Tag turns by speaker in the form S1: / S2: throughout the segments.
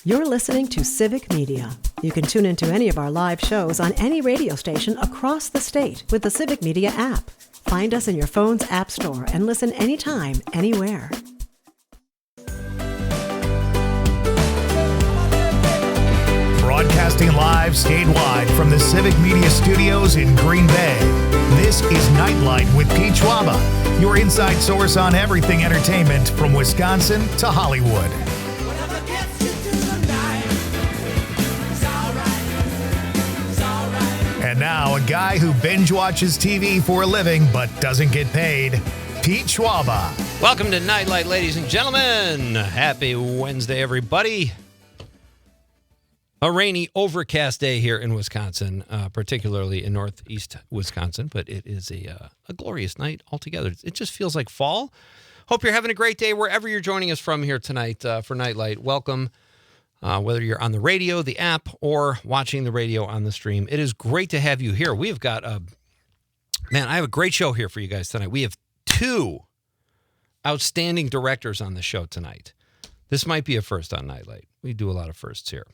S1: You're listening to Civic Media. You can tune into any of our live shows on any radio station across the state with the Civic Media app. Find us in your phone's app store and listen anytime, anywhere.
S2: Broadcasting live statewide from the Civic Media Studios in Green Bay. This is Nite Lite with Pete Schwaba, your inside source on everything entertainment from Wisconsin to Hollywood. And now, a guy who binge watches TV for a living but doesn't get paid, Pete Schwaba.
S3: Welcome to Nite Lite, ladies and gentlemen. Happy Wednesday, everybody. A rainy, overcast day here in Wisconsin, particularly in northeast Wisconsin, but it is a glorious night altogether. It just feels like fall. Hope you're having a great day wherever you're joining us from here tonight for Nite Lite. Welcome, whether you're on the radio, the app, or watching the radio on the stream. It is great to have you here. We've got I have a great show here for you guys tonight. We have two outstanding directors on the show tonight. This might be a first on Nite Lite. We do a lot of firsts here.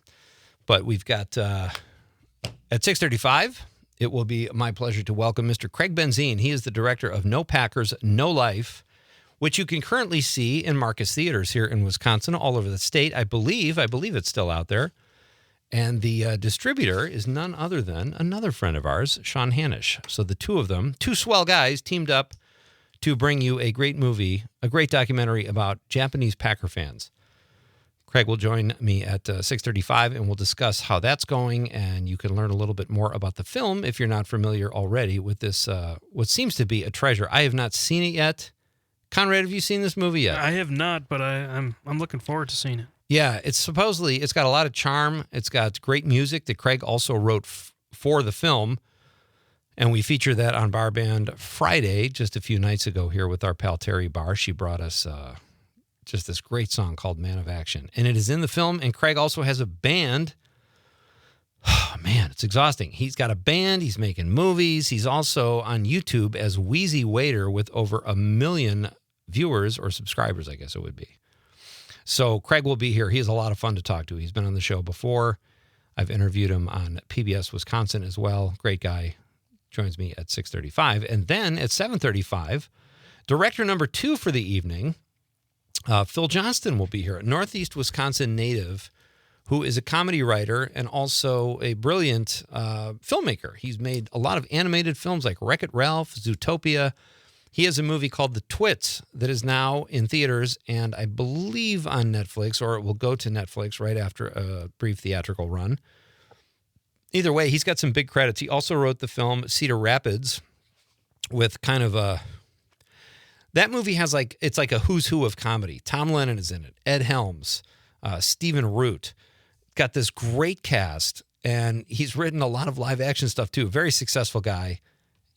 S3: But we've got, at 6:35, it will be my pleasure to welcome Mr. Craig Benzine. He is the director of No Packers, No Life, which you can currently see in Marcus Theaters here in Wisconsin, all over the state. I believe it's still out there. And the distributor is none other than another friend of ours, Sean Hanisch. So the two of them, two swell guys, teamed up to bring you a great movie, a great documentary about Japanese Packer fans. Craig will join me at 6:35, and we'll discuss how that's going, and you can learn a little bit more about the film if you're not familiar already with this, what seems to be a treasure. I have not seen it yet. Conrad, have you seen this movie yet?
S4: I have not, but I'm looking forward to seeing it.
S3: Yeah, it's got a lot of charm. It's got great music that Craig also wrote for the film, and we featured that on Bar Band Friday just a few nights ago here with our pal Terry Barr. She brought us just this great song called Man of Action. And it is in the film, and Craig also has a band. Oh, man, it's exhausting. He's got a band. He's making movies. He's also on YouTube as Wheezy Waiter with over 1 million viewers or subscribers, I guess it would be. So Craig will be here. He is a lot of fun to talk to. He's been on the show before. I've interviewed him on PBS Wisconsin as well. Great guy. Joins me at 6:35. And then at 7:35, director number 2 for the evening, Phil Johnston will be here, a Northeast Wisconsin native who is a comedy writer and also a brilliant filmmaker. He's made a lot of animated films like Wreck-It Ralph, Zootopia. He has a movie called The Twits that is now in theaters and I believe on Netflix, or it will go to Netflix right after a brief theatrical run. Either way, he's got some big credits. He also wrote the film Cedar Rapids with kind of a... That movie has it's like a who's who of comedy. Tom Lennon is in it. Ed Helms, Stephen Root. Got this great cast, and he's written a lot of live action stuff too. Very successful guy,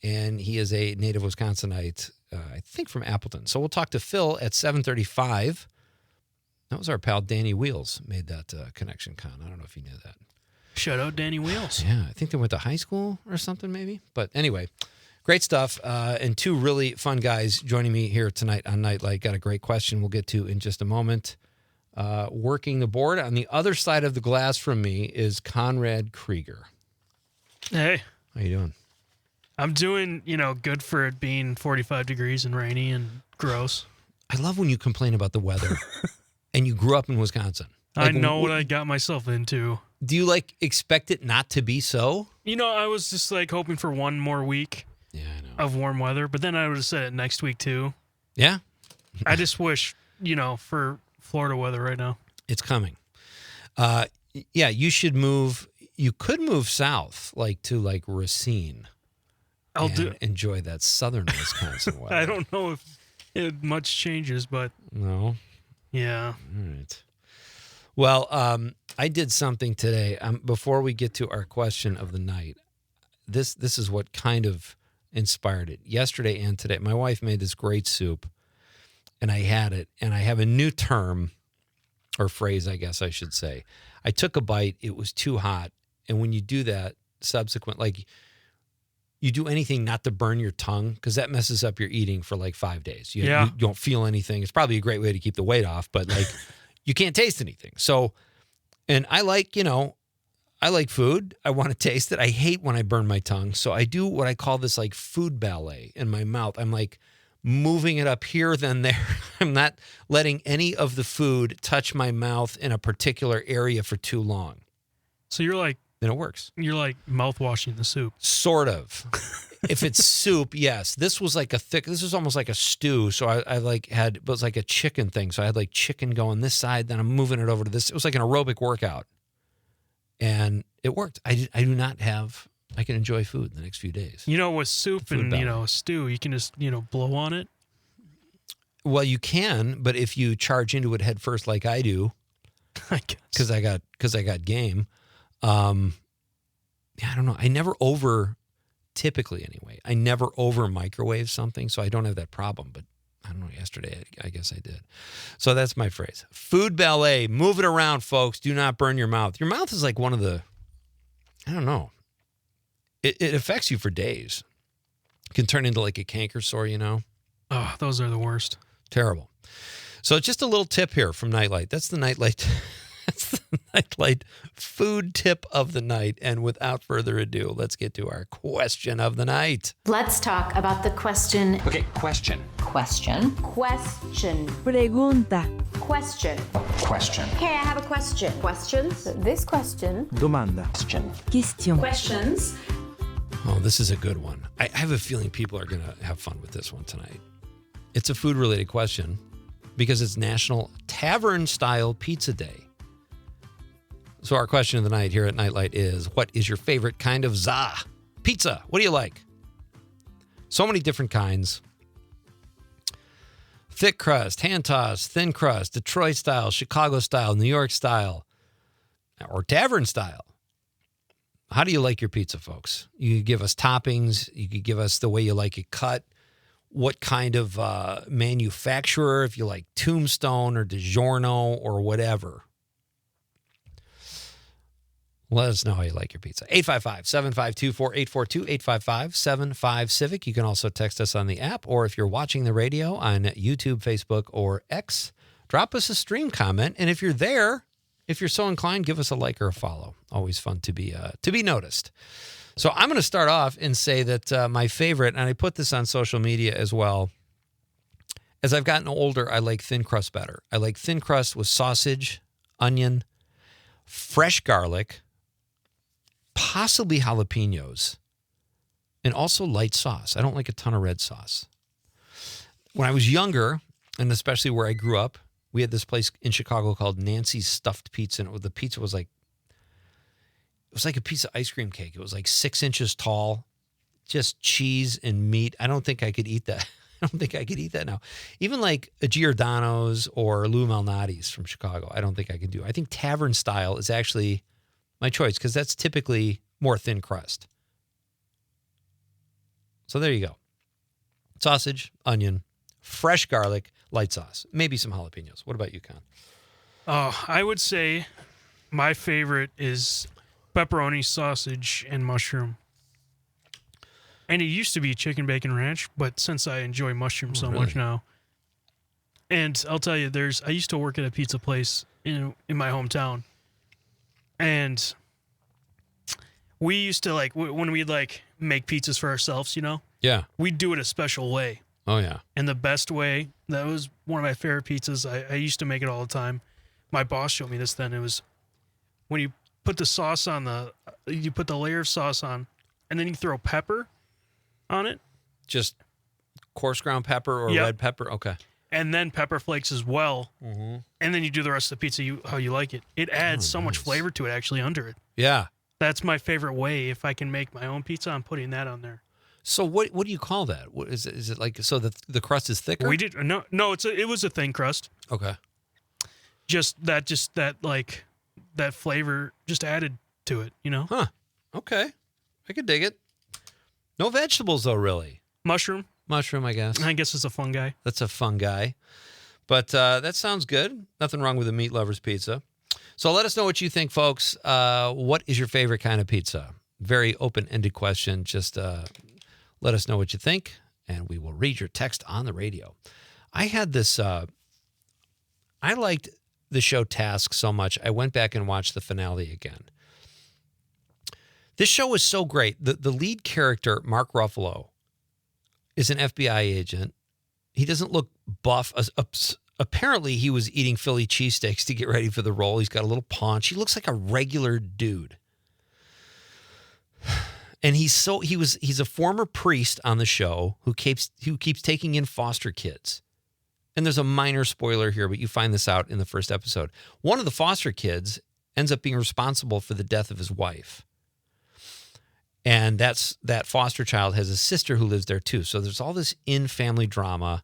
S3: and he is a native Wisconsinite, I think from Appleton. So we'll talk to Phil at 7:35. That was our pal Danny Wheels made that connection, Con. I don't know if you knew that.
S4: Shout out Danny Wheels.
S3: Yeah, I think they went to high school or something maybe. But anyway... Great stuff, and two really fun guys joining me here tonight on Nite Lite. Got a great question we'll get to in just a moment. Working the board on the other side of the glass from me is Conrad Krieger.
S4: Hey.
S3: How you doing?
S4: I'm doing, good for it being 45 degrees and rainy and gross.
S3: I love when you complain about the weather, and you grew up in Wisconsin.
S4: I know what I got myself into.
S3: Do you, expect it not to be so?
S4: I was just, hoping for one more week.
S3: Yeah, I know.
S4: Of warm weather, but then I would have said it next week too.
S3: Yeah?
S4: I just wish, for Florida weather right now.
S3: It's coming. Yeah, you should move. You could move south, to Racine. Enjoy that southern Wisconsin weather.
S4: I don't know if much changes, but.
S3: No?
S4: Yeah.
S3: All right. Well, I did something today. Before we get to our question of the night, this is what kind of inspired it. Yesterday and today, my wife made this great soup, and I had it, and I have a new term, or phrase, I guess I should say. I took a bite, it was too hot, and when you do that, you do anything not to burn your tongue, because that messes up your eating for 5 days. You don't feel anything. It's probably a great way to keep the weight off, but you can't taste anything. So And I like, I like food. I want to taste it. I hate when I burn my tongue. So I do what I call this like food ballet in my mouth. I'm like moving it up here, then there. I'm not letting any of the food touch my mouth in a particular area for too long.
S4: So you're like,
S3: Then it works.
S4: you're like mouthwashing the soup.
S3: Sort of. If it's soup, yes. This was almost like a stew. So it was like a chicken thing. So I had like chicken going this side, then I'm moving it over to this. It was like an aerobic workout. And it worked. I can enjoy food in the next few days.
S4: With soup and, stew, you can just, blow on it.
S3: Well, you can, but if you charge into it head first like I do,
S4: I guess.
S3: because I got game. I don't know. Typically anyway, I never over microwave something, so I don't have that problem. But I don't know, yesterday, I guess I did. So that's my phrase. Food ballet. Move it around, folks. Do not burn your mouth. Your mouth is like one of the, I don't know. It affects you for days. It can turn into like a canker sore,
S4: Oh, those are the worst.
S3: Terrible. So just a little tip here from Nite Lite. That's the Nite Lite. That's the Nite Lite food tip of the night. And without further ado, let's get to our question of the night.
S5: Let's talk about the question.
S6: Okay, question.
S5: Question.
S7: Pregunta.
S5: Question.
S6: Question.
S5: Okay, I have a question. Questions? This question.
S8: Domanda.
S7: Question.
S5: Questions.
S3: Oh, this is a good one. I have a feeling people are going to have fun with this one tonight. It's a food-related question because it's National Tavern Pizza Day. So our question of the night here at Nite Lite is, what is your favorite kind of pizza? What do you like? So many different kinds. Thick crust, hand tossed, thin crust, Detroit style, Chicago style, New York style, or tavern style. How do you like your pizza, folks? You could give us toppings. You could give us the way you like it cut. What kind of manufacturer, if you like Tombstone or DiGiorno or whatever. Let us know how you like your pizza. 855-752-4842, 855-75-CIVIC. You can also text us on the app, or if you're watching the radio on YouTube, Facebook, or X, drop us a stream comment. And if you're there, if you're so inclined, give us a like or a follow. Always fun to be noticed. So I'm going to start off and say that my favorite, and I put this on social media as well, as I've gotten older, I like thin crust better. I like thin crust with sausage, onion, fresh garlic, possibly jalapenos, and also light sauce. I don't like a ton of red sauce. When I was younger, and especially where I grew up, we had this place in Chicago called Nancy's Stuffed Pizza, and the pizza was like, it was like a piece of ice cream cake. It was like 6 inches tall, just cheese and meat. I don't think I could eat that. I don't think I could eat that now. Even like a Giordano's or Lou Malnati's from Chicago, I don't think I can do. I think tavern style is actually my choice because that's typically more thin crust. So there you go. Sausage, onion, fresh garlic, light sauce, maybe some jalapenos. What about you, Con?
S4: Oh, I would say my favorite is pepperoni, sausage, and mushroom. And it used to be chicken bacon ranch, but since I enjoy mushroom so much now, and I'll tell you, I used to work at a pizza place in my hometown, and we used to when we'd make pizzas for ourselves,
S3: Yeah.
S4: we'd do it a special way.
S3: Oh, yeah.
S4: And the best way, that was one of my favorite pizzas. I used to make it all the time. My boss showed me this then. It was when you put the sauce on you put the layer of sauce on, and then you throw pepper on it.
S3: Just coarse ground pepper or red pepper? Okay.
S4: And then pepper flakes as well.
S3: Mm-hmm.
S4: And then you do the rest of the pizza how you like it. It adds so much flavor to it actually under it.
S3: Yeah.
S4: That's my favorite way. If I can make my own pizza, I'm putting that on there.
S3: So what do you call that? What is it like? So the crust is thicker?
S4: No. It was a thin crust.
S3: Okay.
S4: Just that that flavor just added to it.
S3: Huh. Okay. I could dig it. No vegetables though, really.
S4: Mushroom,
S3: I guess.
S4: I guess it's a fungi.
S3: That's a fungi. But that sounds good. Nothing wrong with a meat lover's pizza. So let us know what you think, folks. What is your favorite kind of pizza? Very open-ended question. Just let us know what you think, and we will read your text on the radio. I had this. I liked the show Task so much, I went back and watched the finale again. This show was so great. The lead character, Mark Ruffalo, is an FBI agent. He doesn't look buff. Apparently, he was eating Philly cheesesteaks to get ready for the role. He's got a little paunch. He looks like a regular dude. And he's a former priest on the show who keeps taking in foster kids. And there's a minor spoiler here, but you find this out in the first episode. One of the foster kids ends up being responsible for the death of his wife. And that foster child has a sister who lives there too. So there's all this in-family drama.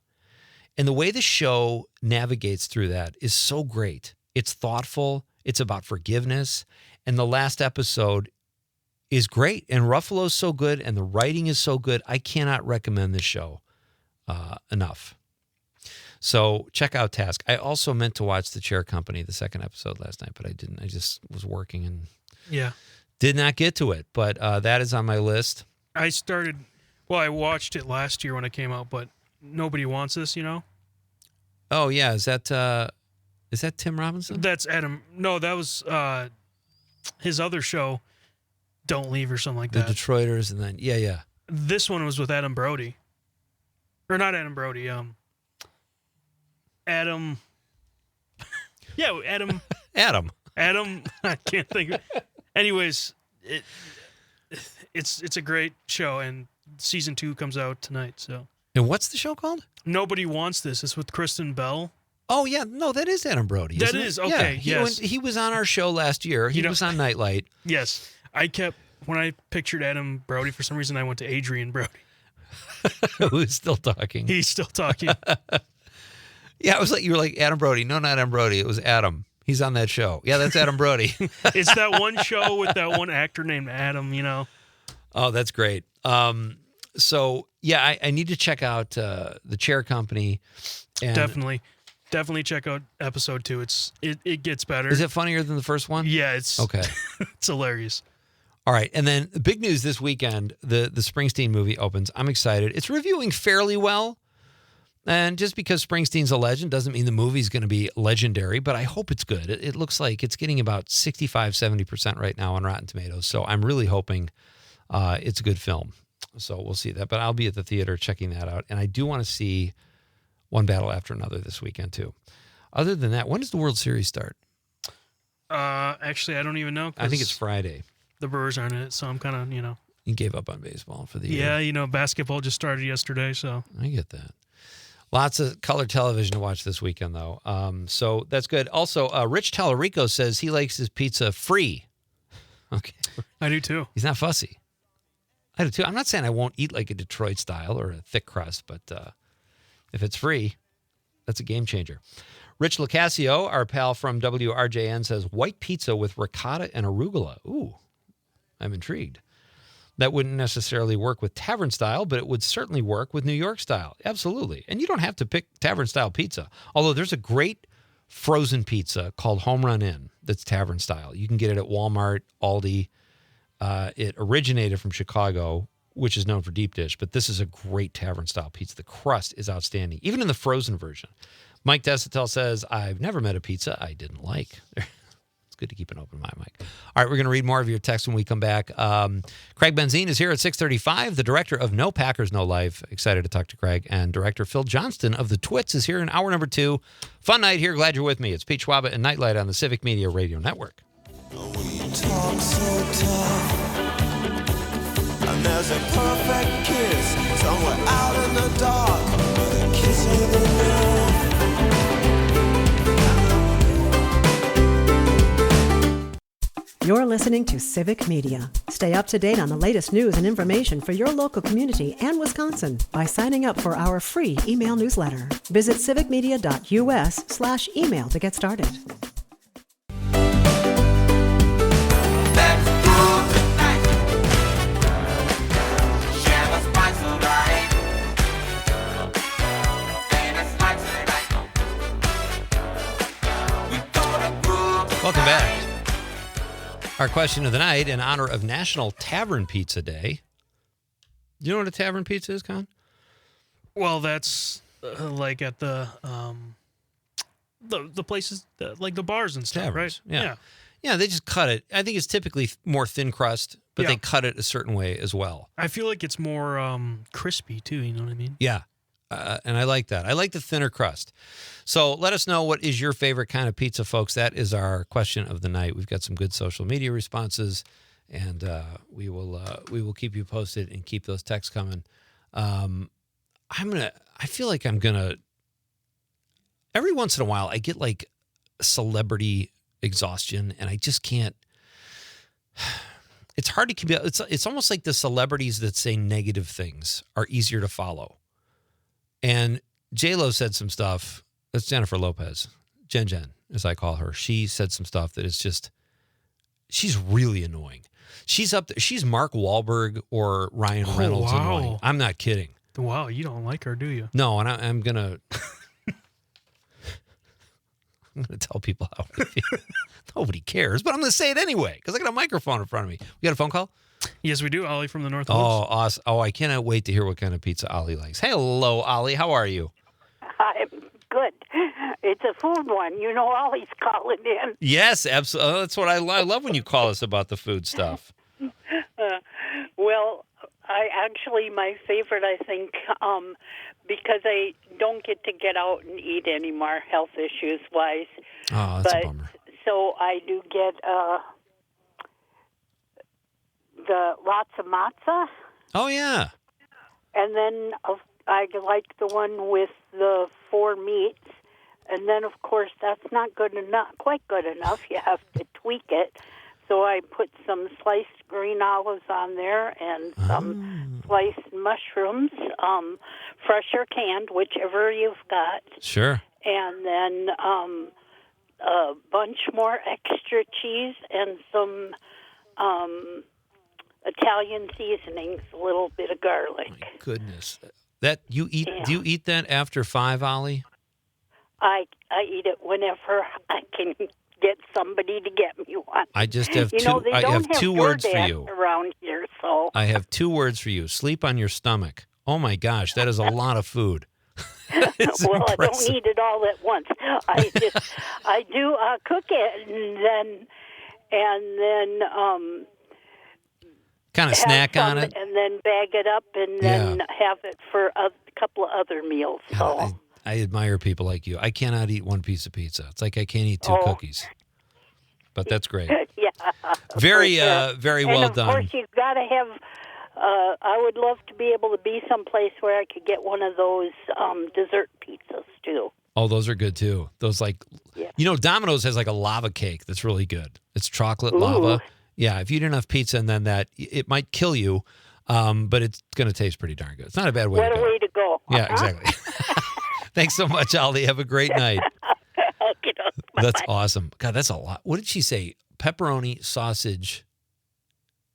S3: And the way the show navigates through that is so great. It's thoughtful. It's about forgiveness. And the last episode is great. And Ruffalo's so good and the writing is so good. I cannot recommend this show enough. So check out Task. I also meant to watch The Chair Company, the second episode last night, but I didn't. I just was working and did not get to it. But that is on my list.
S4: I watched it last year when it came out, but Nobody Wants This, you know?
S3: Oh, yeah. Is that Tim Robinson?
S4: That's Adam. No, that was his other show, Don't Leave or something like that.
S3: The Detroiters, and then, yeah.
S4: This one was with Adam Brody. Or not Adam Brody, Adam. Yeah, Adam. Adam, I can't think of it. Anyways, it's a great show, and season 2 comes out tonight, so.
S3: And what's the show called?
S4: Nobody Wants This. It's with Kristen Bell.
S3: Oh, yeah. No, that is Adam Brody.
S4: That is, okay,
S3: yeah.
S4: yes.
S3: He was on our show last year. He was on Nite Lite.
S4: Yes. When I pictured Adam Brody, for some reason I went to Adrian Brody.
S3: Who's still talking.
S4: He's still talking.
S3: Yeah, you were like, Adam Brody. No, not Adam Brody. It was Adam. He's on that show. Yeah, that's Adam Brody.
S4: It's that one show with that one actor named Adam, you know.
S3: Oh, that's great. So, yeah, I need to check out The Chair Company. And
S4: Definitely check out episode 2. It gets better.
S3: Is it funnier than the first one?
S4: Yeah, it's
S3: okay.
S4: It's hilarious.
S3: All right, and then the big news this weekend, the Springsteen movie opens. I'm excited. It's reviewing fairly well. And just because Springsteen's a legend doesn't mean the movie's going to be legendary, but I hope it's good. It looks like it's getting about 65-70% right now on Rotten Tomatoes. So I'm really hoping it's a good film. So we'll see that. But I'll be at the theater checking that out. And I do want to see One Battle After Another this weekend, too. Other than that, when does the World Series start?
S4: Actually, I don't even know.
S3: I think it's Friday.
S4: The Brewers aren't in it, so I'm kind of, you know.
S3: You gave up on baseball for the year.
S4: Yeah, you know, basketball just started yesterday, so.
S3: I get that. Lots of color television to watch this weekend, though. So that's good. Also, Rich Tallarico says he likes his pizza free. Okay.
S4: I do, too.
S3: He's not fussy. I do, too. I'm not saying I won't eat like a Detroit style or a thick crust, but if it's free, that's a game changer. Rich Locascio, our pal from WRJN, says white pizza with ricotta and arugula. Ooh, I'm intrigued. That wouldn't necessarily work with tavern style, but it would certainly work with New York style. Absolutely. And you don't have to pick tavern style pizza. Although there's a great frozen pizza called Home Run Inn that's tavern style. You can get it at Walmart, Aldi. It originated from Chicago, which is known for deep dish, but this is a great tavern style pizza. The crust is outstanding, even in the frozen version. Mike Desitel says, I've never met a pizza I didn't like. It's good to keep an open mind, Mike. All right, we're going to read more of your text when we come back. Craig Benzine is here at 6:35, the director of No Packers, No Life. Excited to talk to Craig. And director Phil Johnston of The Twits is here in hour number 2. Fun night here. Glad you're with me. It's Pete Schwaba and Nite Lite on the Civic Media Radio Network.
S6: We talk so tough, and there's a perfect kiss somewhere out in the dark, with a kiss in the room.
S1: You're listening to Civic Media. Stay up to date on the latest news and information for your local community and Wisconsin by signing up for our free email newsletter. Visit civicmedia.us/email to get started.
S3: Welcome back. Our question of the night in honor of National Tavern Pizza Day. Do you know what a tavern pizza is, Con?
S4: Well, that's like at the the places like the bars and stuff,
S3: Taverns,
S4: right?
S3: yeah. Yeah, they just cut it. I think it's typically more thin crust, but they cut it a certain way as well.
S4: I feel like it's more crispy too. You know what I mean?
S3: Yeah, and I like that. I like the thinner crust. So let us know, what is your favorite kind of pizza, folks. That is our question of the night. We've got some good social media responses, and we will keep you posted and keep those texts coming. I feel like I'm gonna. Every once in a while, I get like celebrity exhaustion, and I just can't. It's hard to keep. It's almost like the celebrities that say negative things are easier to follow. And J-Lo said some stuff. That's Jennifer Lopez, Jen, as I call her. She said some stuff that is just. She's really annoying. She's up there. She's Mark Wahlberg or Ryan Reynolds annoying. I'm not kidding.
S4: Wow, you don't like her, do you?
S3: No, and I'm gonna. I'm going to tell people how I feel. Nobody cares, but I'm going to say it anyway because I got a microphone in front of me. We got a phone call?
S4: Yes, we do. Ollie from the North.
S3: Oh, awesome. Oh, I cannot wait to hear what kind of pizza Ollie likes. Hello, Ollie. How are you?
S7: I'm good. It's a food one. You know, Ollie's calling in.
S3: Yes, absolutely. That's what I love when you call us about the food stuff.
S7: Well, my favorite, I think, because I don't get out and eat anymore, health issues wise.
S3: Oh, that's a bummer.
S7: So I do get the lots of matzah.
S3: Oh, yeah.
S7: And then I like the one with the 4 meats. And then, of course, that's not good enough, quite good enough. You have to tweak it. So I put some sliced green olives on there and some sliced mushrooms, fresh or canned, whichever you've got.
S3: Sure.
S7: And then a bunch more extra cheese and some Italian seasonings, a little bit of garlic.
S3: My goodness. That you eat? Yeah. Do you eat that after 5, Ollie?
S7: I eat it whenever I can get somebody to get me one.
S3: I just have
S7: two.
S3: I have 2 words for you
S7: around here. So
S3: I have 2 words for you. Sleep on your stomach. Oh my gosh, that is a lot of food.
S7: Well,
S3: impressive.
S7: I don't eat it all at once. I do cook it and then
S3: kind of snack on it,
S7: and then bag it up and then have it for a couple of other meals. So.
S3: I admire people like you. I cannot eat 1 piece of pizza. It's like I can't eat 2 cookies. But that's great.
S7: Yeah.
S3: Very, very well
S7: and
S3: done.
S7: Of course, you've got to have. I would love to be able to be someplace where I could get one of those dessert pizzas too.
S3: Oh, those are good too. Those Domino's has like a lava cake that's really good. It's chocolate lava. Yeah, if you eat enough pizza and then that, it might kill you, but it's going to taste pretty darn good. It's not a bad way to go.
S7: What a way to go.
S3: Yeah, exactly. Thanks so much, Ollie. Have a great night.
S7: Okay,
S3: that's awesome. God, that's a lot. What did she say? Pepperoni, sausage.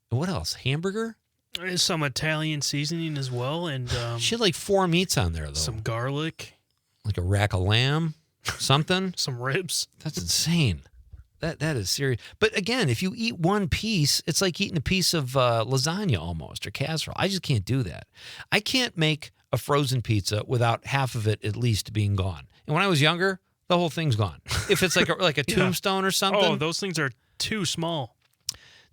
S3: What else? Hamburger?
S4: There's some Italian seasoning as well, and
S3: she had like 4 meats on there though.
S4: Some garlic,
S3: like a rack of lamb, something.
S4: Some ribs.
S3: That's insane. That is serious. But again, if you eat 1 piece, it's like eating a piece of lasagna almost or casserole. I just can't do that. I can't make a frozen pizza without half of it at least being gone. And when I was younger, the whole thing's gone. If it's like a tombstone or something.
S4: Oh, those things are too small.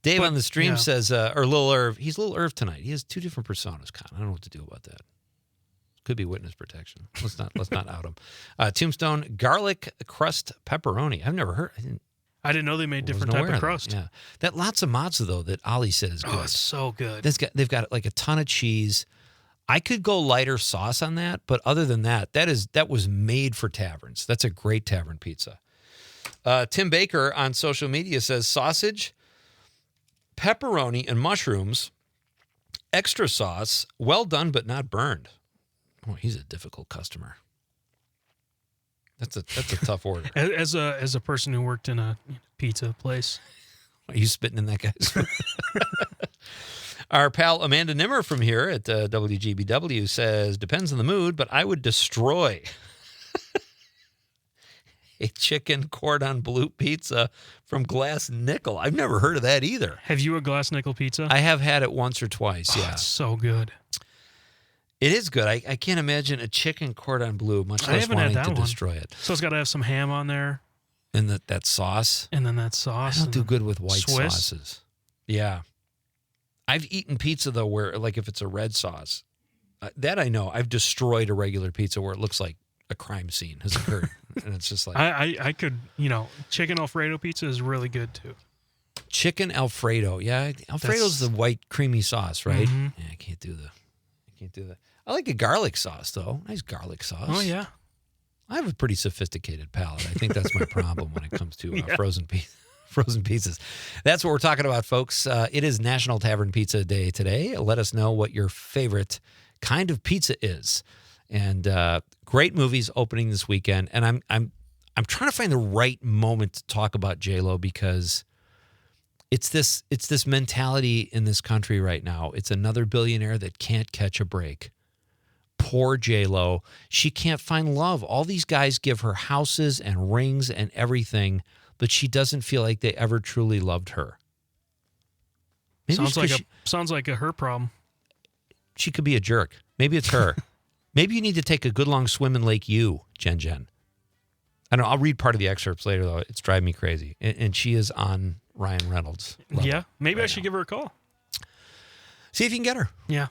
S3: Dave on the stream says, or Lil Irv, he's Lil Irv tonight. He has 2 different personas, Con. I don't know what to do about that. Could be witness protection. Let's not out him. Tombstone garlic crust pepperoni. I've never heard.
S4: I didn't know they made different type of crust.
S3: Yeah, that lots of matzo though that Ollie said is good.
S4: Oh, it's so good.
S3: They've got like a ton of cheese. I could go lighter sauce on that, but other than that, that was made for taverns. That's a great tavern pizza. Tim Baker on social media says sausage, pepperoni, and mushrooms, extra sauce, well done but not burned. Oh, he's a difficult customer. That's a tough order.
S4: As a person who worked in a pizza place.
S3: Are you spitting in that guy's food? Our pal Amanda Nimmer from here at WGBW says, depends on the mood, but I would destroy a chicken cordon bleu pizza from Glass Nickel. I've never heard of that either.
S4: Have you a Glass Nickel pizza?
S3: I have had it once or twice, yeah.
S4: It's so good.
S3: It is good. I can't imagine a chicken cordon bleu, much
S4: I
S3: less
S4: haven't had
S3: wanting
S4: that
S3: to
S4: one.
S3: destroy it.
S4: So it's got to have some ham on there,
S3: And that sauce.
S4: and then that
S3: I
S4: sauce.
S3: don't
S4: and
S3: do good with white
S4: Swiss.
S3: sauces. Yeah. I've eaten pizza, though, where, like, if it's a red sauce, that I know. I've destroyed a regular pizza where it looks like a crime scene has occurred. And it's just like...
S4: I could, chicken Alfredo pizza is really good, too.
S3: Chicken Alfredo. Yeah, Alfredo's the white creamy sauce, right?
S4: Mm-hmm.
S3: Yeah, I can't do that. I like a garlic sauce, though. Nice garlic sauce.
S4: Oh, yeah.
S3: I have a pretty sophisticated palate. I think that's my problem when it comes to frozen pizzas. That's what we're talking about, folks. It is National Tavern Pizza Day today. Let us know what your favorite kind of pizza is. And great movies opening this weekend. And I'm trying to find the right moment to talk about J-Lo because it's this mentality in this country right now. It's another billionaire that can't catch a break. Poor J-Lo. She can't find love. All these guys give her houses and rings and everything, but she doesn't feel like they ever truly loved her. Maybe
S4: Sounds like a her problem.
S3: she could be a jerk. Maybe it's her. Maybe you need to take a good long swim in Lake U, Jen. I don't know. I'll read part of the excerpts later, though. It's driving me crazy. And she is on Ryan Reynolds' level.
S4: Yeah, maybe
S3: right
S4: I should
S3: now.
S4: give her a call.
S3: See if you can get her.
S4: Yeah.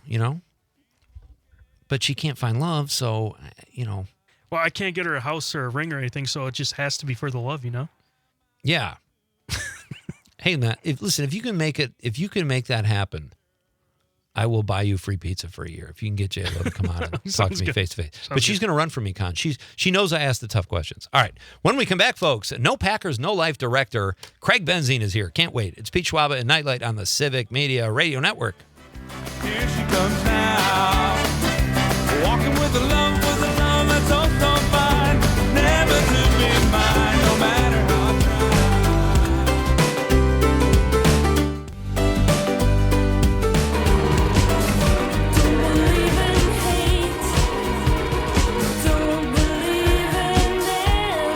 S3: But she can't find love, so,
S4: Well, I can't get her a house or a ring or anything, so it just has to be for the love,
S3: Yeah. Hey, Matt, if you can make that happen, I will buy you free pizza for a year if you can get J-Lo to come on and talk to me
S4: good.
S3: face to face. But she's going to run for me, Con. She knows I ask the tough questions. All right. When we come back, folks, no Packers, no life director. Craig Benzine is here. Can't wait. It's Pete Schwaba and Nite Lite on the Civic Media Radio Network.
S6: Here she comes now, walking with a love that's so fine, never to be mine, no matter how I
S8: Don't believe in hate. Don't believe in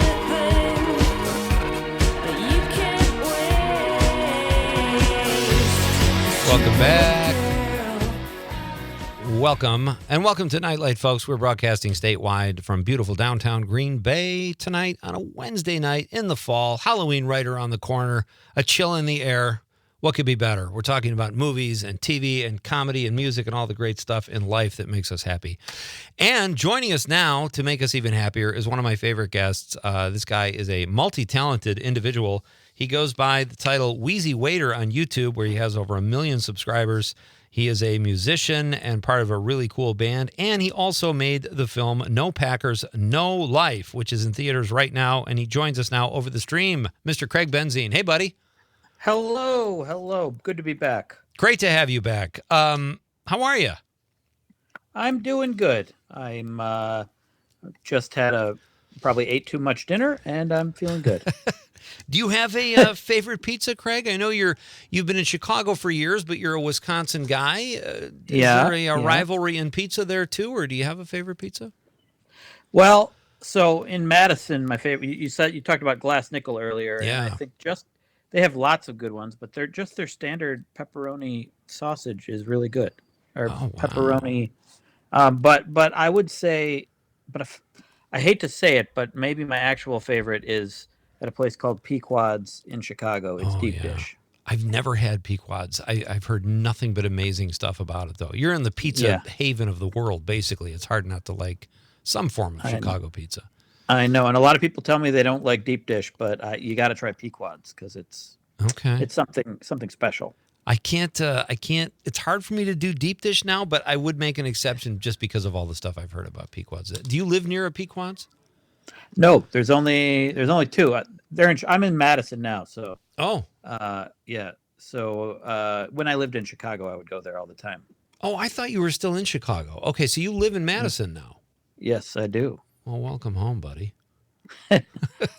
S8: anything. But you can't waste.
S3: Welcome back. Welcome to Nite Lite, folks. We're broadcasting statewide from beautiful downtown Green Bay tonight on a Wednesday night in the fall. Halloween right around the corner, a chill in the air. What could be better? We're talking about movies and TV and comedy and music and all the great stuff in life that makes us happy. And joining us now to make us even happier is one of my favorite guests. This guy is a multi-talented individual. He goes by the title Wheezy Waiter on YouTube, where he has over 1 million subscribers. He is a musician and part of a really cool band, and he also made the film No Packers, No Life, which is in theaters right now, and he joins us now over the stream. Mr. Craig Benzine. Hey, buddy.
S9: Hello. Good to be back.
S3: Great to have you back. How are you?
S9: I'm doing good. I'm just probably ate too much dinner, and I'm feeling good.
S3: Do you have a favorite pizza, Craig? I know you've been in Chicago for years, but you're a Wisconsin guy. Is there a rivalry in pizza there too, or do you have a favorite pizza?
S9: Well, so in Madison, my favorite. You talked about Glass Nickel earlier,
S3: Yeah.
S9: and I think they have lots of good ones, but their standard pepperoni sausage is really good, or pepperoni. But I would say, I hate to say it, but maybe my actual favorite is at a place called Pequod's in Chicago. It's deep dish.
S3: I've never had Pequod's. I've heard nothing but amazing stuff about it, though. You're in the pizza haven of the world, basically. It's hard not to like some form of Chicago pizza.
S9: I know, and a lot of people tell me they don't like deep dish, but you got to try Pequod's because it's something special.
S3: I can't. It's hard for me to do deep dish now, but I would make an exception just because of all the stuff I've heard about Pequod's. Do you live near a Pequod's?
S9: No, there's only two. I'm in Madison now, so. Yeah. So when I lived in Chicago, I would go there all the time.
S3: Oh, I thought you were still in Chicago. Okay, so you live in Madison now.
S9: Yes, I do.
S3: Well, welcome home, buddy.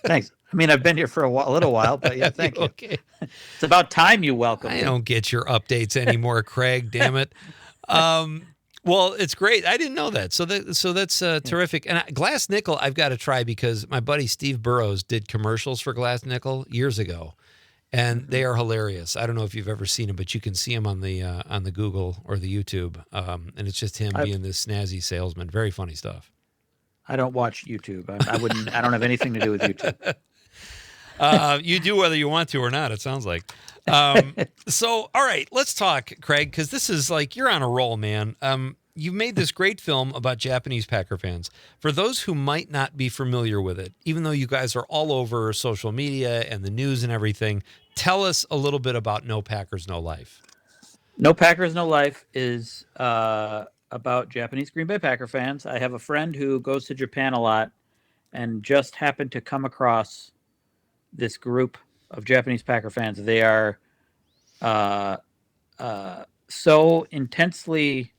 S9: Thanks. I mean, I've been here for a little while, but yeah, thank you.
S3: Okay.
S9: It's about time you welcome me.
S3: I don't get your updates anymore, Craig. Damn it. Well, it's great. I didn't know that. So that's terrific. And Glass Nickel, I've got to try because my buddy Steve Burrows did commercials for Glass Nickel years ago. and they are hilarious. I don't know if you've ever seen them, but you can see them on the Google or the YouTube, and it's just him being this snazzy salesman. Very funny stuff.
S9: I don't watch YouTube. I wouldn't. I don't have anything to do with YouTube.
S3: You do whether you want to or not, it sounds like. So, all right, let's talk, Craig, because this is like you're on a roll, man. You've made this great film about Japanese Packer fans. For those who might not be familiar with it, even though you guys are all over social media and the news and everything, tell us a little bit about No Packers, No Life.
S9: No Packers, No Life is about Japanese Green Bay Packer fans. I have a friend who goes to Japan a lot and just happened to come across this group of Japanese Packer fans. They are so intensely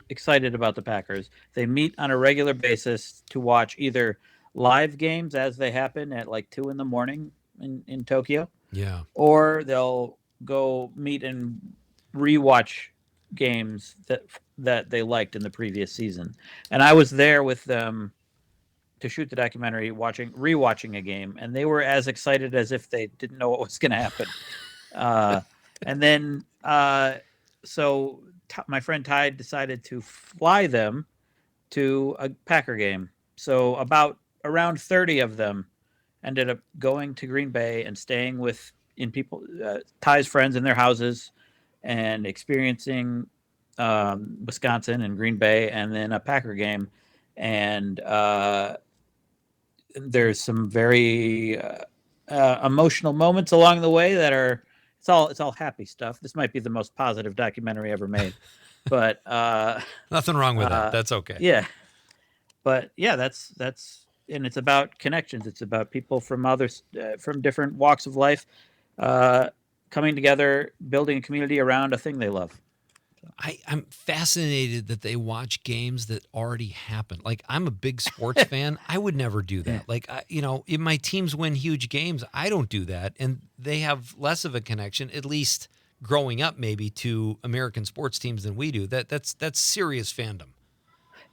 S9: excited about the Packers. They meet on a regular basis to watch either live games as they happen at like 2 a.m. in Tokyo.
S3: Yeah.
S9: Or they'll go meet and rewatch games that they liked in the previous season. And I was there with them to shoot the documentary, rewatching a game, and they were as excited as if they didn't know what was going to happen. And then, so my friend Ty decided to fly them to a Packer game. So around 30 of them ended up going to Green Bay and staying Ty's friends in their houses and experiencing Wisconsin and Green Bay and then a Packer game. And there's some very emotional moments along the way that are it's all happy stuff. This might be the most positive documentary ever made, but
S3: nothing wrong with that. That's okay.
S9: Yeah, but yeah, that's and it's about connections. It's about people from from different walks of life coming together, building a community around a thing they love.
S3: I'm fascinated that they watch games that already happened. Like, I'm a big sports fan. I would never do that. Like, if my teams win huge games, I don't do that. And they have less of a connection, at least growing up, maybe, to American sports teams than we do. That's serious fandom.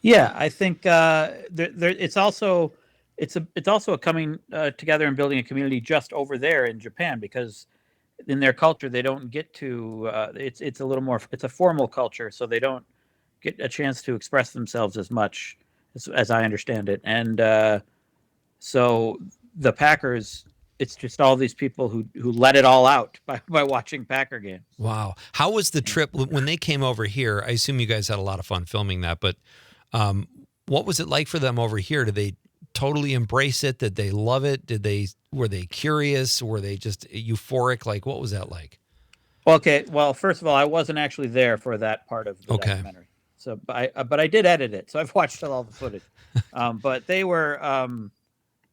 S9: Yeah, I think it's also a coming together and building a community just over there in Japan, because in their culture they don't get to it's a little more, it's a formal culture, so they don't get a chance to express themselves as much as I understand it. And so the Packers, it's just all these people who let it all out by watching Packer games.
S3: Wow. How was the trip when they came over here? I assume you guys had a lot of fun filming that, but what was it like for them over here? Did they totally embrace it? Did they love it? Were they curious? Were they just euphoric? Like, what was that like?
S9: Okay. Well, first of all, I wasn't actually there for that part of the documentary. So, but I did edit it. So I've watched all the footage. But they were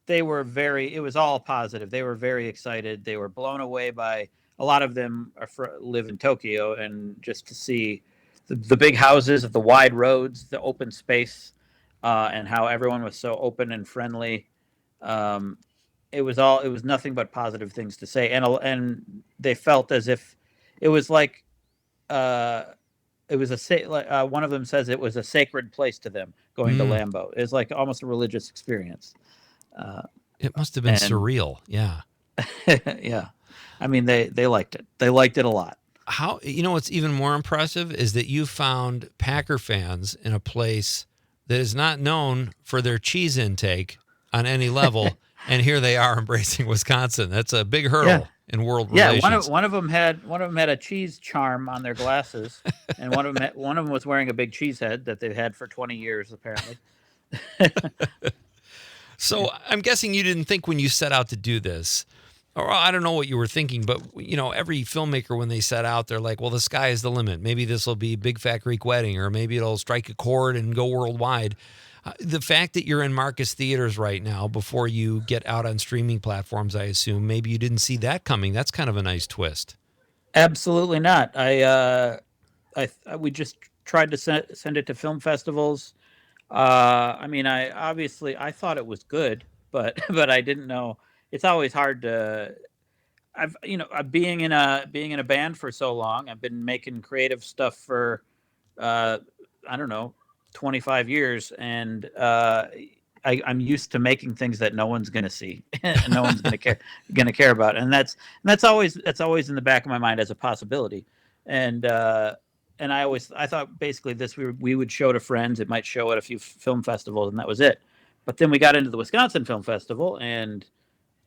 S9: very, it was all positive. They were very excited. They were blown away by, a lot of them live in Tokyo, and just to see the big houses, the wide roads, the open space, and how everyone was so open and friendly. It was nothing but positive things to say. And they felt as if it was like, it was one of them says it was a sacred place to them going to Lambeau. It's like almost a religious experience.
S3: It must have been surreal. Yeah.
S9: Yeah. I mean, they liked it. They liked it a lot.
S3: How, what's even more impressive is that you found Packer fans in a place that is not known for their cheese intake on any level. And here they are embracing Wisconsin. That's a big hurdle in world relations.
S9: Yeah, one of them had a cheese charm on their glasses, and one of them was wearing a big cheese head that they've had for 20 years apparently.
S3: So I'm guessing you didn't think when you set out to do this, or I don't know what you were thinking, but every filmmaker, when they set out, they're like, well, the sky is the limit. Maybe this will be Big Fat Greek Wedding, or maybe it'll strike a chord and go worldwide. The fact that you're in Marcus theaters right now before you get out on streaming platforms, I assume, maybe you didn't see that coming. That's kind of a nice twist.
S9: Absolutely not. We just tried to send it to film festivals. I mean, I thought it was good, but I didn't know. It's always hard to. Being in a band for so long, I've been making creative stuff for, I don't know, 25 years, and I I'm used to making things that no one's going to see and no one's going to care about, and that's always in the back of my mind as a possibility. And I thought basically this we would show to friends. It might show at a few film festivals, and that was it. But then we got into the Wisconsin Film Festival, and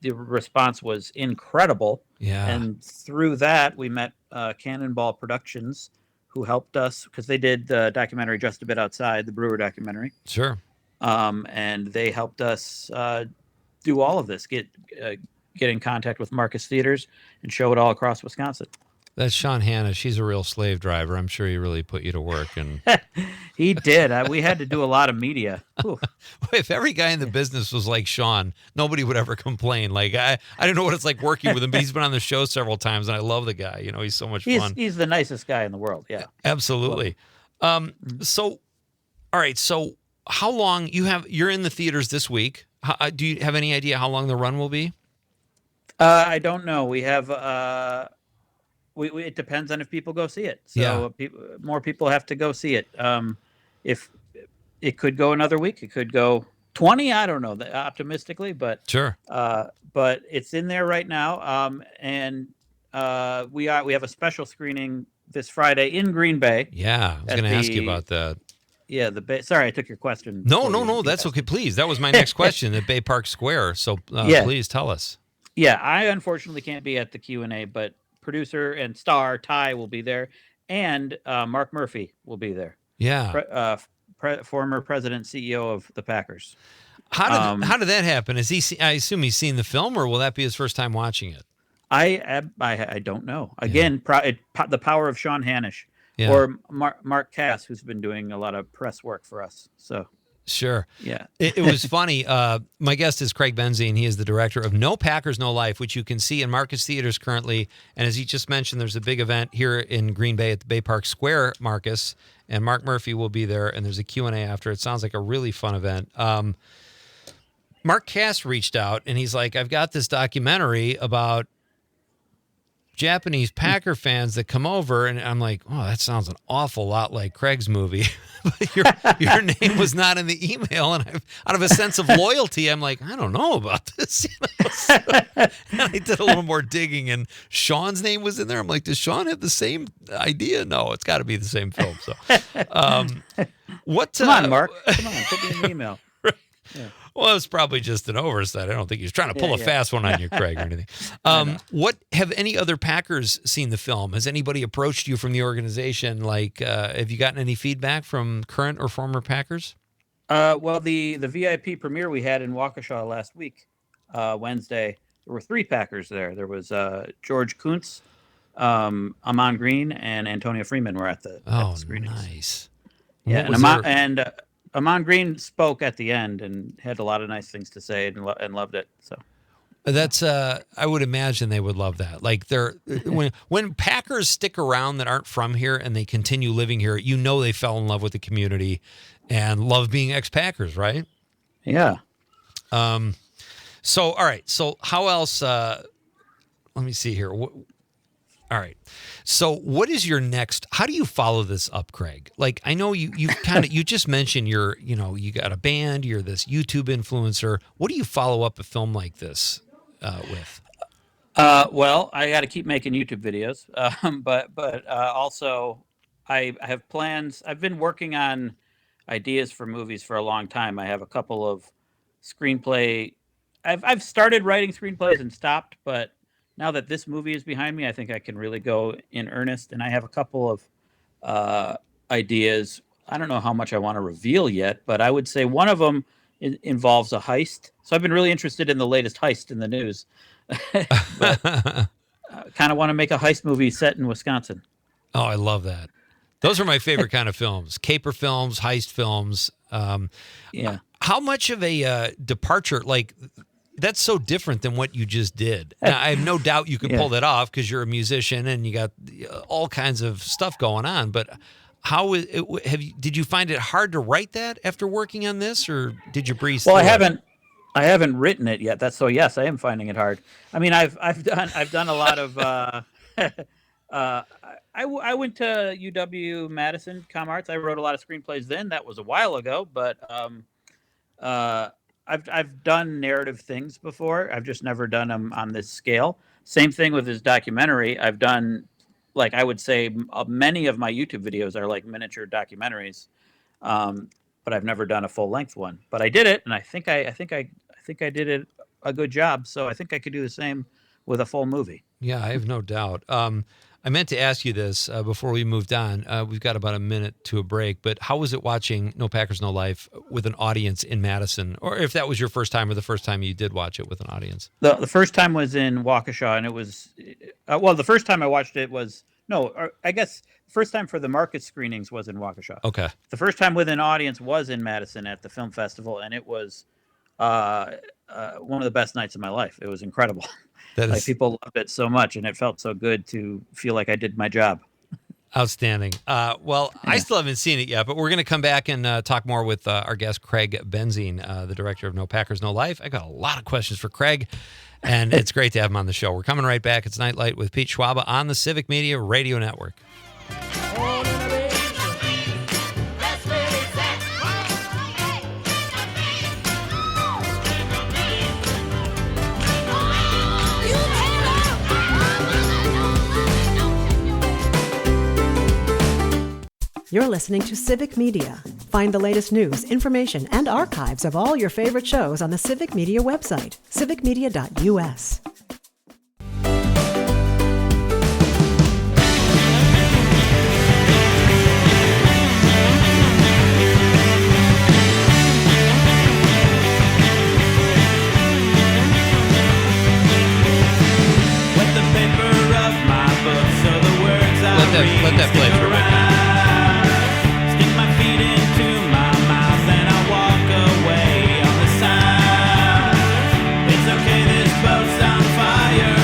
S9: the response was incredible.
S3: Yeah.
S9: And through that, we met Cannonball Productions, who helped us because they did the documentary Just a Bit Outside, the Brewer documentary.
S3: Sure.
S9: And they helped us do all of this, get in contact with Marcus Theaters and show it all across Wisconsin.
S3: That's Sean Hanna. She's a real slave driver. I'm sure he really put you to work. And
S9: He did. We had to do a lot of media. Ooh.
S3: if every guy in the business was like Sean, nobody would ever complain. Like I don't know what it's like working with him, but he's been on the show several times, and I love the guy. You know, he's so much fun.
S9: He's the nicest guy in the world. Yeah,
S3: absolutely. So, all right. So, how long you're in the theaters this week? Do you have any idea how long the run will be?
S9: I don't know. We have. It depends on if people go see it. So more people have to go see it. If it could go another week, it could go 20. I don't know, optimistically, but
S3: sure.
S9: But it's in there right now. And we have a special screening this Friday in Green Bay.
S3: Yeah, I was going to ask you about that.
S9: Yeah, sorry, I took your question.
S3: No, that's okay. Please, that was my next question at Bay Park Square. So please tell us.
S9: Yeah, I unfortunately can't be at the Q&A, but producer and star Ty will be there, and Mark Murphy will be there.
S3: Yeah,
S9: former president, CEO of the Packers.
S3: How did that happen? I assume he's seen the film, or will that be his first time watching it?
S9: I don't know. Again, the power of Sean Hanish or Mark Cass, who's been doing a lot of press work for us. So.
S3: Sure.
S9: Yeah.
S3: It was funny. My guest is Craig Benzine. He is the director of No Packers, No Life, which you can see in Marcus Theaters currently. And as he just mentioned, there's a big event here in Green Bay at the Bay Park Square, Marcus, and Mark Murphy will be there. And there's a Q&A after. It sounds like a really fun event. Mark Cass reached out, and he's like, I've got this documentary about Japanese Packer fans that come over, and I'm like, oh, that sounds an awful lot like Craig's movie. But your name was not in the email, and out of a sense of loyalty, I'm like, I don't know about this. So, and I did a little more digging, and Sean's name was in there. I'm like, does Sean have the same idea? No, it's got to be the same film. So,
S9: Come on, Mark. Come on, put me in the email.
S3: Yeah. Well, it's probably just an oversight. I don't think he's trying to pull a fast one on you, Craig, or anything. What have any other Packers seen the film? Has anybody approached you from the organization? Like, have you gotten any feedback from current or former Packers?
S9: Well, the VIP premiere we had in Waukesha last week, Wednesday, there were 3 Packers there. There was George Kuntz, Amon Green, and Antonio Freeman were at the screenings.
S3: Nice.
S9: Yeah, and Amon Green spoke at the end and had a lot of nice things to say and loved it. So
S3: that's I would imagine they would love that. Like when Packers stick around that aren't from here and they continue living here, you know they fell in love with the community and love being ex-Packers, right?
S9: Yeah.
S3: So all right. So how else? Let me see here. All right. So what is your next, how do you follow this up, Craig? Like, I know you just mentioned you got a band, you're this YouTube influencer. What do you follow up a film like this with?
S9: Well, I got to keep making YouTube videos. But also I have plans. I've been working on ideas for movies for a long time. I have a couple of screenplay. I've started writing screenplays and stopped, but now that this movie is behind me, I think I can really go in earnest. And I have a couple of ideas. I don't know how much I want to reveal yet, but I would say one of them involves a heist. So I've been really interested in the latest heist in the news. Kind of want to make a heist movie set in Wisconsin.
S3: Oh, I love that. Those are my favorite kind of films. Caper films, heist films.
S9: Yeah.
S3: How much of a departure, like... That's so different than what you just did. Now, I have no doubt you can pull that off because you're a musician and you got all kinds of stuff going on. But did you find it hard to write that after working on this, or did you breeze through it?
S9: I haven't written it yet. So yes, I am finding it hard. I mean, I've done a lot of. I went to UW Madison Com Arts. I wrote a lot of screenplays then. That was a while ago, but I've done narrative things before. I've just never done them on this scale. Same thing with his documentary. I've done, like, I would say many of my YouTube videos are like miniature documentaries, but I've never done a full length one. But I did it, and I did it a good job. So I think I could do the same with a full movie.
S3: Yeah, I have no doubt. I meant to ask you this before we moved on. We've got about a minute to a break, but how was it watching No Packers, No Life with an audience in Madison? Or if that was your first time or the first time you did watch it with an audience?
S9: The first time was in Waukesha, and it was the first time I watched it was I guess the first time for the market screenings was in Waukesha.
S3: Okay.
S9: The first time with an audience was in Madison at the film festival, and it was one of the best nights of my life. It was incredible.
S3: That is
S9: like, people loved it so much, and it felt so good to feel like I did my job.
S3: outstanding. I still haven't seen it yet, but we're going to come back and talk more with our guest, Craig Benzine, the director of No Packers, No Life. I got a lot of questions for Craig, and it's great to have him on the show. We're coming right back. It's Nite Lite with Pete Schwaba on the Civic Media Radio Network.
S1: You're listening to Civic Media. Find the latest news, information, and archives of all your favorite shows on the Civic Media website, civicmedia.us.
S6: With the paper of my book, so the words I read
S3: Let that play for a minute.
S6: stick my feet into my mouth and I walk away on the sound. It's okay, this boat's on fire.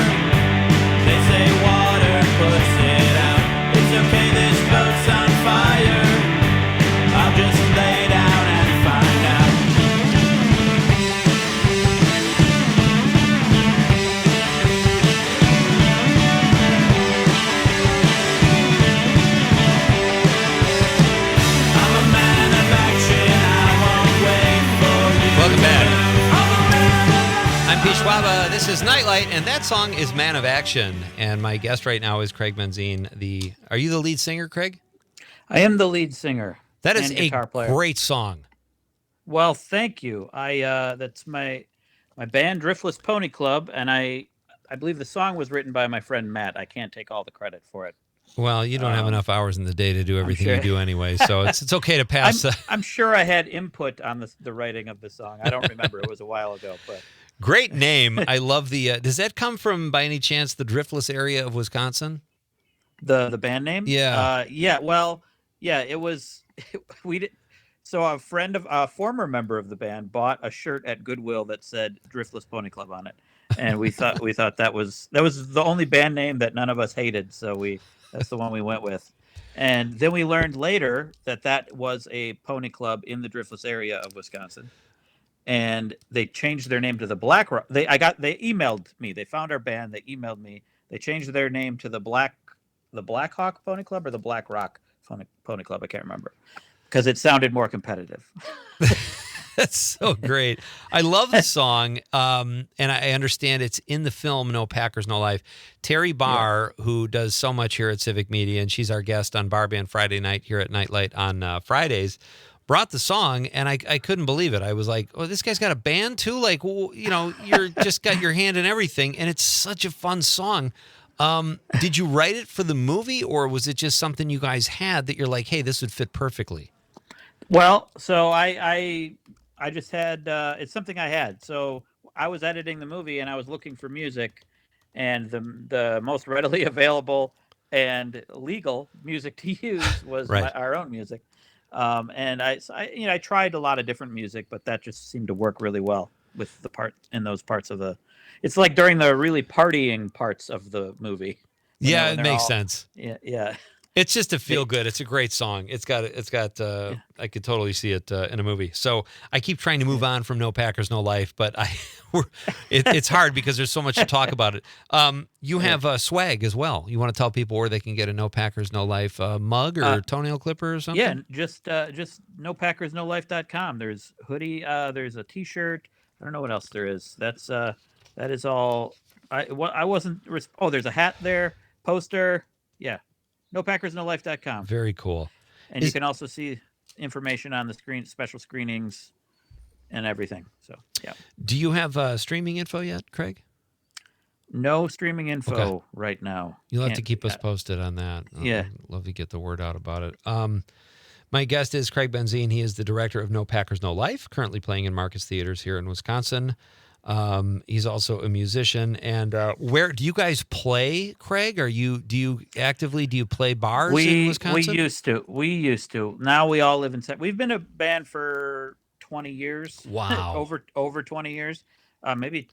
S6: They say water puts it out. It's okay, this boat's on fire. I'll just lay down and find out. I'm a man of action, I won't wait for you.
S3: Welcome back.
S6: I'm a man of
S3: I'm Pete Schwaba. This is Nite Lite, and that song is Man of Action. And my guest right now is Craig Benzine. Are you the lead singer, Craig?
S9: I am the lead singer.
S3: That is
S9: and
S3: a
S9: guitar player.
S3: great song.
S9: Well, thank you. That's my band, Driftless Pony Club, and I believe the song was written by my friend Matt. I can't take all the credit for it.
S3: Well, you don't have enough hours in the day to do everything
S9: sure.
S3: you do anyway, so it's okay to pass.
S9: I'm sure I had input on the writing of the song. I don't remember; it was a while ago. But
S3: Great name. I love the. Does that come from, by any chance, the Driftless area of Wisconsin?
S9: the band name,
S3: Yeah.
S9: it was. We did. So a former member of the band bought a shirt at Goodwill that said Driftless Pony Club on it, and we thought that was the only band name that none of us hated. So that's the one we went with. And then we learned later that was a pony club in the Driftless area of Wisconsin, and they changed their name to the Black Rock. They emailed me. They found our band. They emailed me. They changed their name to the Black Hawk Pony Club or the Black Rock Pony Club. I can't remember, because it sounded more competitive.
S3: That's so great. I love the song, and I understand it's in the film No Packers, No Life. Terry Barr, who does so much here at Civic Media, and she's our guest on Bar Band Friday night here at Nite Lite on Fridays, brought the song, and I couldn't believe it. I was like, oh, this guy's got a band too? Like, well, you're just got your hand in everything, and it's such a fun song. Did you write it for the movie, or was it just something you guys had that you're like, hey, this would fit perfectly?
S9: Well, so I just had it's something I had. So I was editing the movie and I was looking for music, and the most readily available and legal music to use was
S3: Right.
S9: our own music. And I tried a lot of different music, but that just seemed to work really well with the part in those parts of the. It's like during the really partying parts of the movie.
S3: Yeah,
S9: when
S3: it
S9: they're
S3: makes
S9: all-
S3: sense.
S9: Yeah.
S3: It's just a feel good. It's a great song. It's got. I could totally see it in a movie. So I keep trying to move on from No Packers, No Life, but it's hard because there's so much to talk about it. You have swag as well. You want to tell people where they can get a No Packers, No Life mug or toenail clipper or something?
S9: Yeah, just nopackersnolife.com. There's hoodie. There's a T-shirt. I don't know what else there is. That is all. I wasn't. Oh, there's a hat there. Poster. Yeah. nopackersnolife.com.
S3: Very cool.
S9: And you can also see information on the screen, special screenings, and everything. So, yeah.
S3: Do you have streaming info yet, Craig?
S9: No streaming info right now.
S3: You'll have to keep us posted on that.
S9: Yeah.
S3: Love to get the word out about it. My guest is Craig Benzine. He is the director of No Packers, No Life, currently playing in Marcus Theaters here in Wisconsin. He's also a musician. And where do you guys play, Craig? Do you play bars in Wisconsin?
S9: We used to. Now we all live in. We've been a band for 20 years.
S3: Wow.
S9: over 20 years. Maybe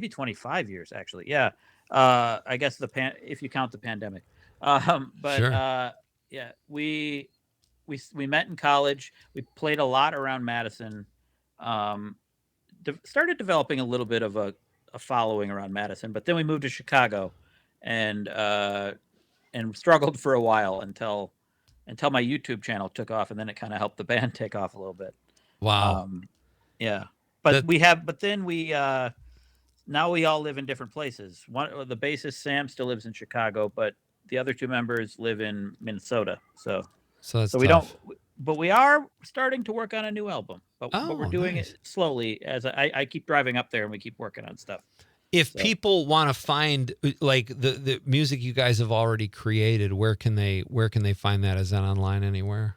S9: 25 years actually. Yeah. I guess if you count the pandemic.
S3: Sure.
S9: Yeah, we met in college. We played a lot around Madison. Started developing a little bit of a following around Madison, but then we moved to Chicago, and struggled for a while until my YouTube channel took off, and then it kind of helped the band take off a little bit.
S3: Wow.
S9: Yeah, but now we all live in different places. The bassist Sam still lives in Chicago, but the other two members live in Minnesota. So we
S3: tough.
S9: but we are starting to work on a new album, but we're doing
S3: nice.
S9: it slowly as I keep driving up there and we keep working on stuff.
S3: If people want to find like the music you guys have already created, where can they find that? Is that online anywhere?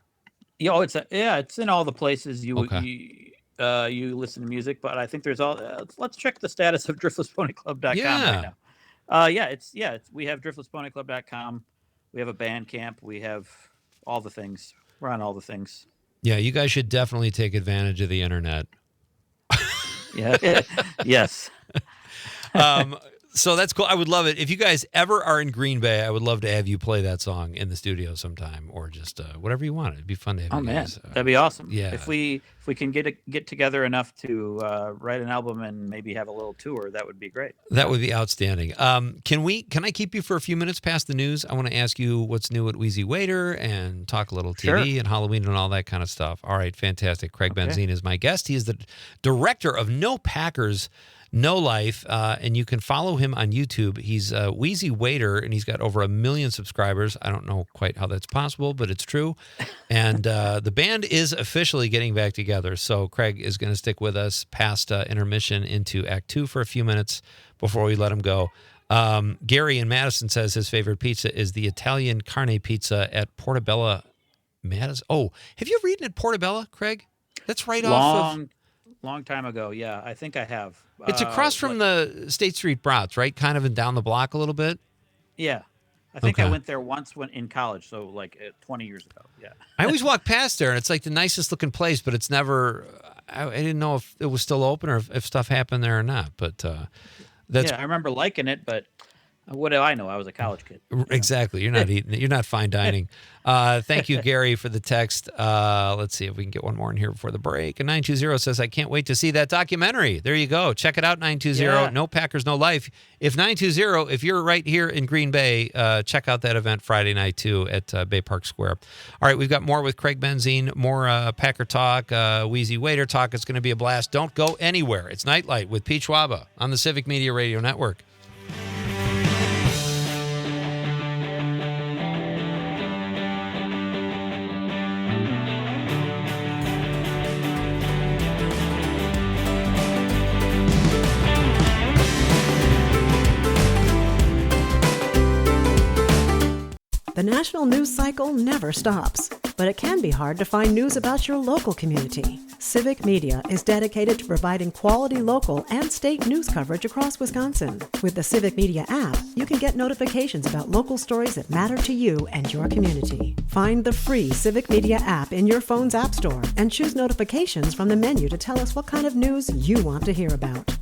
S9: It's in all the places you listen to music, but I think there's let's check the status of driftlessponyclub.com right now. We have driftlessponyclub.com. We have a Bandcamp. We have all the things. We're on all the things.
S3: Yeah, you guys should definitely take advantage of the internet.
S9: Yeah. Yes.
S3: So that's cool. I would love it. If you guys ever are in Green Bay, I would love to have you play that song in the studio sometime, or just whatever you want. It'd be fun to have you guys.
S9: That'd be awesome.
S3: Yeah.
S9: If we can get together enough to write an album and maybe have a little tour, that would be great.
S3: That would be outstanding. Can I keep you for a few minutes past the news? I want to ask you what's new at Wheezy Waiter and talk a little TV and Halloween and all that kind of stuff. All right, fantastic. Craig Benzine is my guest. He is the director of No Packers, No Life, and you can follow him on YouTube. He's Wheezy Waiter, and he's got over 1 million subscribers. I don't know quite how that's possible, but it's true. And the band is officially getting back together. So Craig is going to stick with us past intermission into Act 2 for a few minutes before we let him go. Gary in Madison says his favorite pizza is the Italian carne pizza at Portobello, Madison. Oh, have you ever eaten at Portobello, Craig? That's right off of...
S9: Long time ago, yeah. I think I have.
S3: It's across from the State Street Brats, right? Kind of down the block a little bit.
S9: Yeah. I think I went there once when in college, so like 20 years ago. Yeah.
S3: I always walk past there, and it's like the nicest looking place, but it's never. I didn't know if it was still open or if stuff happened there or not. But that's.
S9: Yeah, I remember liking it, but what do I know? I was a college kid.
S3: Exactly. You're not eating. You're not fine dining. Thank you, Gary, for the text. Let's see if we can get one more in here before the break. And 920 says, I can't wait to see that documentary. There you go. Check it out, 920.
S9: Yeah.
S3: No Packers, No Life. If 920, if you're right here in Green Bay, check out that event Friday night, too, at Bay Park Square. All right, we've got more with Craig Benzine, more Packer talk, Wheezy Waiter talk. It's going to be a blast. Don't go anywhere. It's Nite Lite with Pete Schwaba on the Civic Media Radio Network.
S1: The national news cycle never stops, but it can be hard to find news about your local community. Civic Media is dedicated to providing quality local and state news coverage across Wisconsin. With the Civic Media app, you can get notifications about local stories that matter to you and your community. Find the free Civic Media app in your phone's app store and choose notifications from the menu to tell us what kind of news you want to hear about.